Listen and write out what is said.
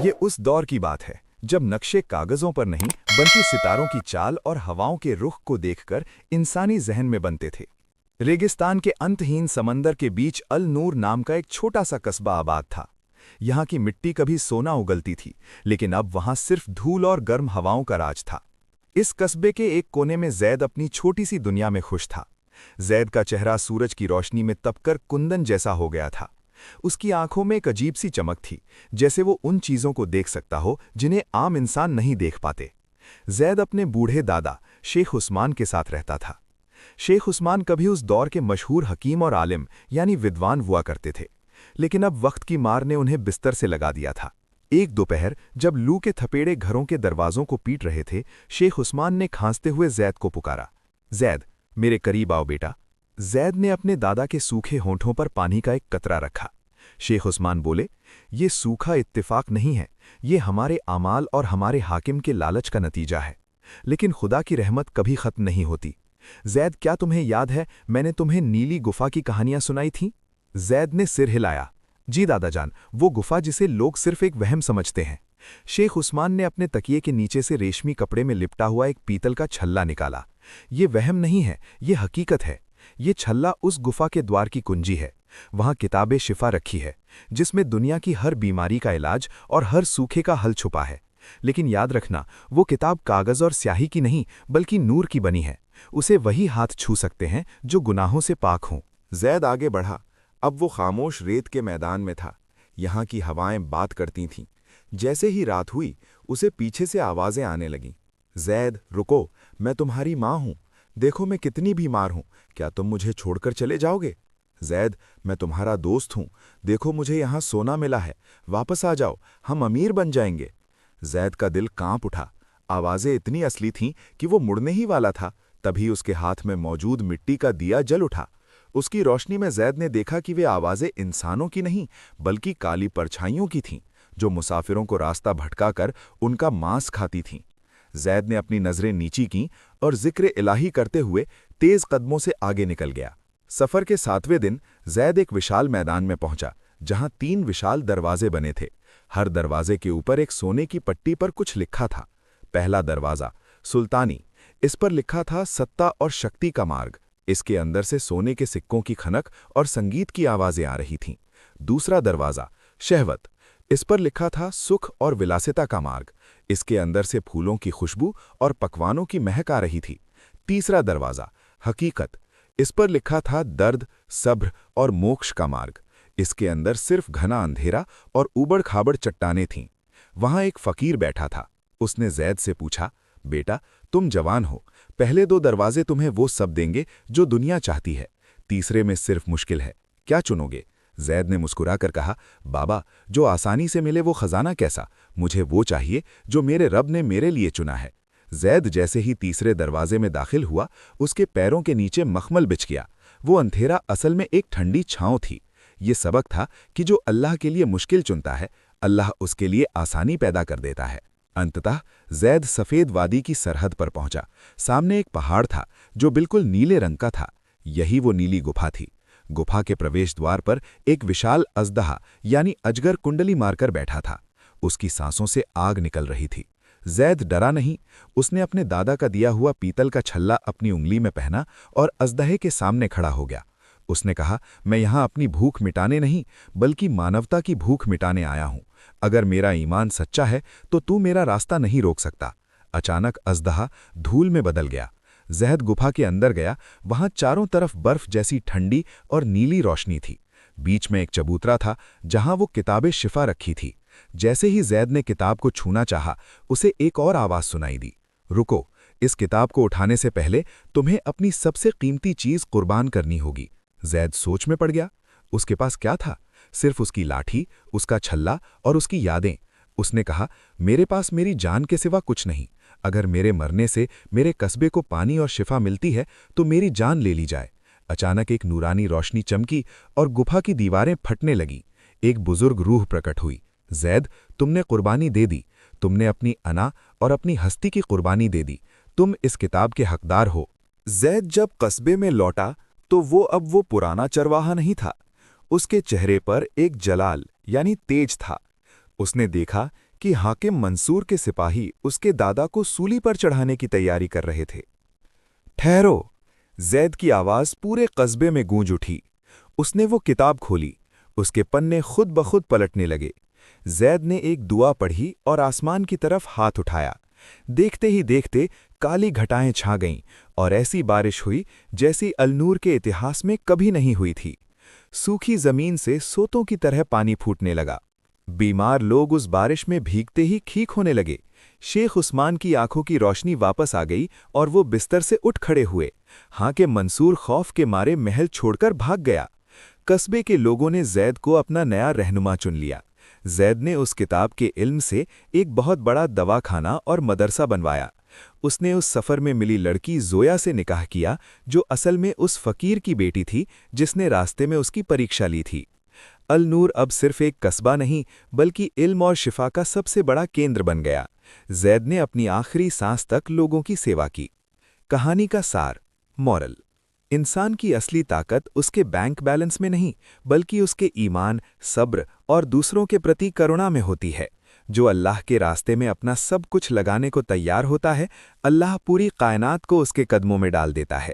ये उस दौर की बात है जब नक्शे कागजों पर नहीं बल्कि सितारों की चाल और हवाओं के रुख को देखकर इंसानी जहन में बनते थे। रेगिस्तान के अंतहीन समंदर के बीच अल नूर नाम का एक छोटा सा कस्बा आबाद था। यहाँ की मिट्टी कभी सोना उगलती थी, लेकिन अब वहाँ सिर्फ धूल और गर्म हवाओं का राज था। इस कस्बे के एक कोने में जैद अपनी छोटी सी दुनिया में खुश था। जैद का चेहरा सूरज की रोशनी में तपकर कुंदन जैसा हो गया था। उसकी आंखों में एक अजीब सी चमक थी, जैसे वो उन चीजों को देख सकता हो जिन्हें आम इंसान नहीं देख पाते। जैद अपने बूढ़े दादा शेख उस्मान के साथ रहता था। शेख उस्मान कभी उस दौर के मशहूर हकीम और आलिम यानी विद्वान हुआ करते थे, लेकिन अब वक्त की मार ने उन्हें बिस्तर से लगा दिया था। एक दोपहर जब लू के थपेड़े घरों के दरवाजों को पीट रहे थे, शेख उस्मान ने खांसते हुए जैद को पुकारा, जैद, मेरे करीब आओ बेटा। जैद ने अपने दादा के सूखे होंठों पर पानी का एक कतरा रखा। शेख उस्मान बोले, ये सूखा इत्तिफाक नहीं है, ये हमारे आमाल और हमारे हाकिम के लालच का नतीजा है। लेकिन खुदा की रहमत कभी खत्म नहीं होती। जैद, क्या तुम्हें याद है मैंने तुम्हें नीली गुफा की कहानियां सुनाई थीं? जैद ने सिर हिलाया। जी दादाजान, वो गुफा जिसे लोग सिर्फ एक वहम समझते हैं। शेख उस्मान ने अपने तकिए के नीचे से रेशमी कपड़े में लिपटा हुआ एक पीतल का छल्ला निकाला। ये वहम नहीं है, ये हकीकत है। ये छल्ला उस गुफा के द्वार की कुंजी है। वहाँ किताबे शिफा रखी है, जिसमें दुनिया की हर बीमारी का इलाज और हर सूखे का हल छुपा है। लेकिन याद रखना, वो किताब कागज और स्याही की नहीं बल्कि नूर की बनी है। उसे वही हाथ छू सकते हैं जो गुनाहों से पाक हों। जैद आगे बढ़ा। अब वो खामोश रेत के मैदान में था। यहाँ की हवाएं बात करती थीं। जैसे ही रात हुई, उसे पीछे से आवाजें आने लगीं। जैद, रुको, मैं तुम्हारी माँ हूँ। देखो मैं कितनी बीमार हूँ, क्या तुम मुझे छोड़कर चले जाओगे? जैद, मैं तुम्हारा दोस्त हूँ। देखो मुझे यहाँ सोना मिला है, वापस आ जाओ, हम अमीर बन जाएंगे। जैद का दिल कांप उठा। आवाजें इतनी असली थीं कि वो मुड़ने ही वाला था, तभी उसके हाथ में मौजूद मिट्टी का दिया जल उठा। उसकी रोशनी में जैद ने देखा कि वे आवाजें इंसानों की नहीं बल्कि काली परछाइयों की थीं, जो मुसाफिरों को रास्ता भटकाकर उनका मांस खाती थीं। जैद ने अपनी नजरें नीची कीं और जिक्र इलाही करते हुए तेज कदमों से आगे निकल गया। सफर के 7वें दिन जैद एक विशाल मैदान में पहुंचा, जहां 3 विशाल दरवाजे बने थे। हर दरवाजे के ऊपर एक सोने की पट्टी पर कुछ लिखा था। पहला दरवाजा सुल्तानी, इस पर लिखा था सत्ता और शक्ति का मार्ग। इसके अंदर से सोने के सिक्कों की खनक और संगीत की आवाजें आ रही थीं। दूसरा दरवाजा शहवत, इस पर लिखा था सुख और विलासिता का मार्ग। इसके अंदर से फूलों की खुशबू और पकवानों की महक आ रही थी। तीसरा दरवाजा हकीकत, इस पर लिखा था दर्द, सब्र और मोक्ष का मार्ग। इसके अंदर सिर्फ घना अंधेरा और उबड़-खाबड़ चट्टानें थीं। वहां एक फकीर बैठा था। उसने जैद से पूछा, बेटा, तुम जवान हो, पहले 2 दरवाजे तुम्हें वो सब देंगे जो दुनिया चाहती है, तीसरे में सिर्फ मुश्किल है, क्या चुनोगे? जैद ने मुस्कुराकर कहा, बाबा, जो आसानी से मिले वो खजाना कैसा, मुझे वो चाहिए जो मेरे रब ने मेरे लिए चुना है। जैद जैसे ही तीसरे दरवाजे में दाखिल हुआ, उसके पैरों के नीचे मखमल बिछ गया। वो अंधेरा असल में एक ठंडी छांव थी। ये सबक था कि जो अल्लाह के लिए मुश्किल चुनता है, अल्लाह उसके लिए आसानी पैदा कर देता है। अंततः जैद सफेद वादी की सरहद पर पहुंचा। सामने एक पहाड़ था जो बिल्कुल नीले रंग का था। यही वो नीली गुफा थी। गुफा के प्रवेश द्वार पर एक विशाल अजदहा यानी अजगर कुंडली मारकर बैठा था। उसकी सांसों से आग निकल रही थी। जैद डरा नहीं। उसने अपने दादा का दिया हुआ पीतल का छल्ला अपनी उंगली में पहना और अजदहे के सामने खड़ा हो गया। उसने कहा, मैं यहाँ अपनी भूख मिटाने नहीं बल्कि मानवता की भूख मिटाने आया हूँ। अगर मेरा ईमान सच्चा है तो तू मेरा रास्ता नहीं रोक सकता। अचानक अजदहा धूल में बदल गया। जैद गुफा के अंदर गया। वहां चारों तरफ बर्फ जैसी ठंडी और नीली रोशनी थी। बीच में एक चबूतरा था जहां वो किताबें शिफा रखी थी। जैसे ही जैद ने किताब को छूना चाहा, उसे एक और आवाज सुनाई दी, रुको, इस किताब को उठाने से पहले तुम्हें अपनी सबसे कीमती चीज कुर्बान करनी होगी। जैद सोच में पड़ गया। उसके पास क्या था? सिर्फ उसकी लाठी, उसका छल्ला और उसकी यादें। उसने कहा, मेरे पास मेरी जान के सिवा कुछ नहीं। अगर मेरे मरने से मेरे कस्बे को पानी और शिफा मिलती है तो मेरी जान ले ली जाए। अचानक एक नूरानी रोशनी चमकी और गुफा की दीवारें फटने लगीं। एक बुजुर्ग रूह प्रकट हुई। जैद, तुमने कुर्बानी दे दी। तुमने अपनी अना और अपनी हस्ती की कुर्बानी दे दी। तुम इस किताब के हकदार हो। जैद जब कस्बे में लौटा तो वो अब वो पुराना चरवाहा नहीं था। उसके चेहरे पर एक जलाल यानी तेज था। उसने देखा कि हाकिम मंसूर के सिपाही उसके दादा को सूली पर चढ़ाने की तैयारी कर रहे थे। ठहरो! जैद की आवाज़ पूरे कस्बे में गूंज उठी। उसने वो किताब खोली। उसके पन्ने खुद ब खुद पलटने लगे। जैद ने एक दुआ पढ़ी और आसमान की तरफ हाथ उठाया। देखते ही देखते काली घटाएं छा गईं और ऐसी बारिश हुई जैसी अलनूर के इतिहास में कभी नहीं हुई थी। सूखी जमीन से सोतों की तरह पानी फूटने लगा। बीमार लोग उस बारिश में भीगते ही ठीक होने लगे। शेख उस्मान की आंखों की रोशनी वापस आ गई और वो बिस्तर से उठ खड़े हुए। हाकिम मंसूर खौफ के मारे महल छोड़कर भाग गया। कस्बे के लोगों ने जैद को अपना नया रहनुमा चुन लिया। जैद ने उस किताब के इल्म से एक बहुत बड़ा दवाखाना और मदरसा बनवाया। उसने उस सफ़र में मिली लड़की जोया से निकाह किया, जो असल में उस फ़कीर की बेटी थी जिसने रास्ते में उसकी परीक्षा ली थी। अल-नूर अब सिर्फ एक कस्बा नहीं बल्कि इल्म और शिफा का सबसे बड़ा केंद्र बन गया। जैद ने अपनी आखिरी सांस तक लोगों की सेवा की। कहानी का सार, मॉरल: इंसान की असली ताकत उसके बैंक बैलेंस में नहीं बल्कि उसके ईमान, सब्र और दूसरों के प्रति करुणा में होती है। जो अल्लाह के रास्ते में अपना सब कुछ लगाने को तैयार होता है, अल्लाह पूरी कायनात को उसके कदमों में डाल देता है।